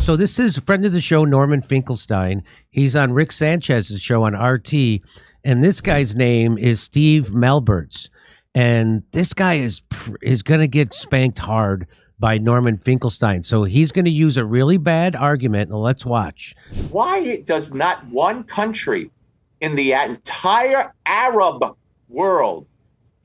So this is a friend of the show, Norman Finkelstein. He's on Rick Sanchez's show on RT, and this guy's name is Steve Malberts. And this guy is going to get spanked hard by Norman Finkelstein. So he's going to use a really bad argument, and let's watch. Why does not one country in the entire Arab world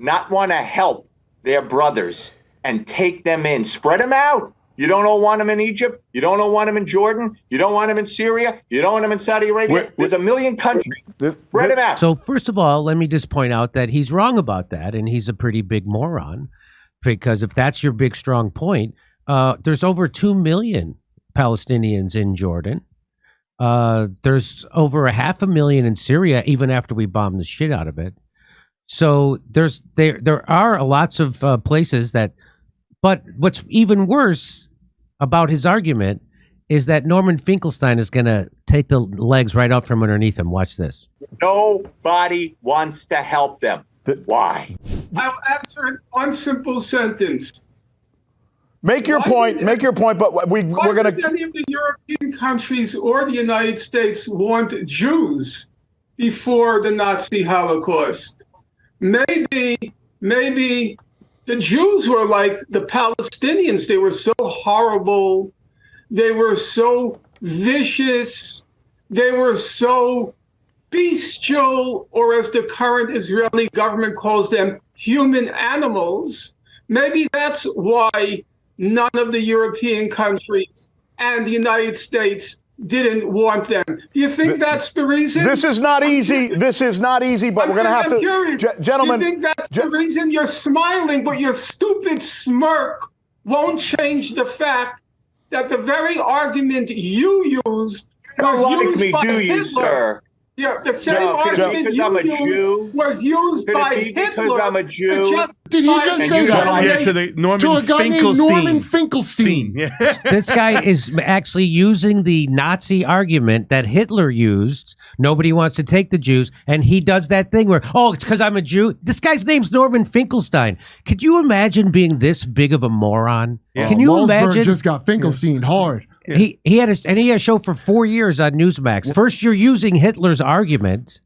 not want to help their brothers and take them in, spread them out? You don't want them in Egypt. You don't want them in Jordan. You don't want them in Syria. You don't want them in Saudi Arabia. There's a million countries. Spread them out. So first of all, let me just point out that he's wrong about that, and he's a pretty big moron, because if that's your big, strong point, there's over 2 million Palestinians in Jordan. There's over 500,000 in Syria, even after we bombed the shit out of it. So there are lots of places that. But what's even worse about his argument is that Norman Finkelstein is going to take the legs right out from underneath him. Watch this. Nobody wants to help them. Why? I'll answer in one simple sentence. Make your point. Make your point. But we're going to. Did any of the European countries or the United States want Jews before the Nazi Holocaust? Maybe the Jews were like the Palestinians. They were so horrible. They were so vicious. They were so bestial, or as the current Israeli government calls them, human animals. Maybe that's why none of the European countries and the United States didn't want them. Do you think that's the reason? This is not easy. This is not easy, but we're going to have to... Curious. Gentlemen... You think that's the reason you're smiling, but your stupid smirk won't change the fact that the very argument you used was used by Hitler. Sir? Yeah, the same argument you used was used by Hitler. Because I'm a Jew. Did he just say that? Yeah, to the Norman to a guy named Norman Finkelstein. Yeah. This guy is actually using the Nazi argument that Hitler used. Nobody wants to take the Jews. And he does that thing where, oh, it's because I'm a Jew. This guy's name's Norman Finkelstein. Could you imagine being this big of a moron? Yeah. Can you Malzberg imagine? Just got Finkelstein hard. Yeah. He had a show for 4 years on Newsmax. First, you're using Hitler's argument,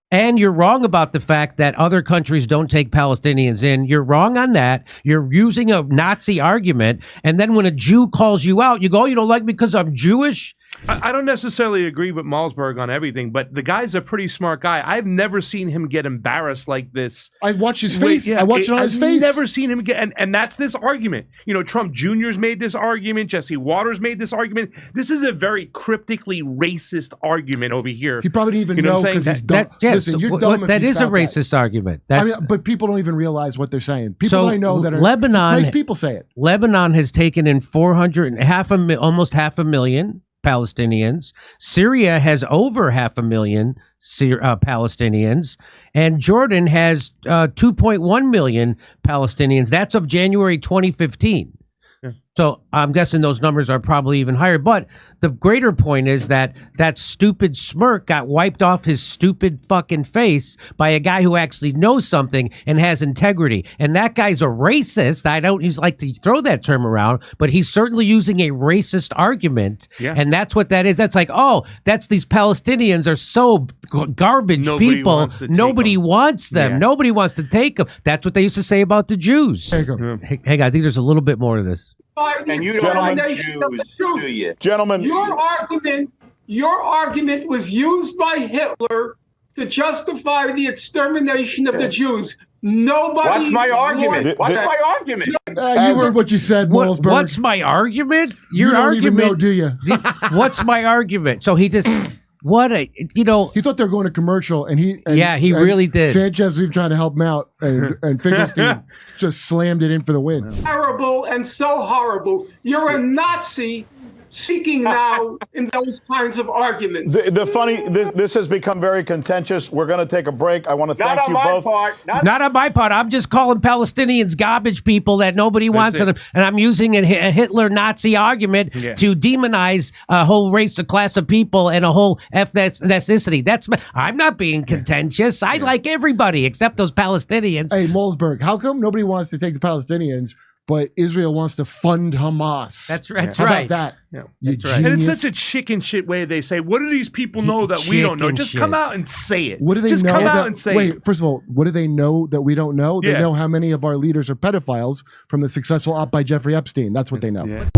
and you're wrong about the fact that other countries don't take Palestinians in. You're wrong on that. You're using a Nazi argument, and then when a Jew calls you out, you go, "Oh, you don't like me because I'm Jewish?" I don't necessarily agree with Malzberg on everything, but the guy's a pretty smart guy. I've never seen him get embarrassed like this. I watch his face. Yeah, I watch it on his face. I've never seen him get, and that's this argument. You know, Trump Jr.'s made this argument. Jesse Waters made this argument. This is a very cryptically racist argument over here. He probably didn't even You know know what I'm because saying? he's dumb. Listen, you're dumb. That if you is a spout that. racist argument. I mean, but people don't even realize what they're saying. People So I know that are Lebanon- nice people say it. Lebanon has taken in almost 500,000 Palestinians. Syria has over 500,000 Palestinians, and Jordan has 2.1 million Palestinians. That's of January 2015. So I'm guessing those numbers are probably even higher. But the greater point is that that stupid smirk got wiped off his stupid fucking face by a guy who actually knows something and has integrity. And that guy's a racist. I don't like to throw that term around, but he's certainly using a racist argument. Yeah. And that's what that is. That's like, oh, that's these Palestinians are so garbage Nobody people. wants to take Nobody them. wants them. Yeah. Nobody wants to take them. That's what they used to say about the Jews. There you go. Hey, I think there's a little bit more to this. By the And you don't like extermination of the Jews, do Jews. you? Gentlemen, Your argument was used by Hitler to justify the extermination of the Jews. Nobody. What's my argument? What's the- my argument? You heard what you said, Malzberg. What's my argument? You Your don't argument. even know, do you? What's my argument? So he just, He thought they were going to commercial, and he really did. Sanchez was trying to help him out, and Finkelstein just slammed it in for the win. Terrible and so horrible. You're a Nazi seeking now in those kinds of arguments. the funny, this has become very contentious. We're going to take a break. I want to Not thank on you my both. part. Not on my part. I'm just calling Palestinians garbage people that nobody wants, it. and I'm using a Hitler Nazi argument to demonize a whole race, a class of people, and a whole ethnicity. I'm not being contentious. I like everybody except those Palestinians. Hey, Malzberg, how come nobody wants to take the Palestinians, but Israel wants to fund Hamas. That's How right. about that? Yeah. You That's right. And it's genius. such a chicken shit way they say, what do these people know that we don't know? Chicken Just shit. come out and say it. What do they Just know? come out that- and say wait, it. first of all, what do they know that we don't know? They Yeah. know how many of our leaders are pedophiles from the successful op by Jeffrey Epstein. That's what they know. Yeah.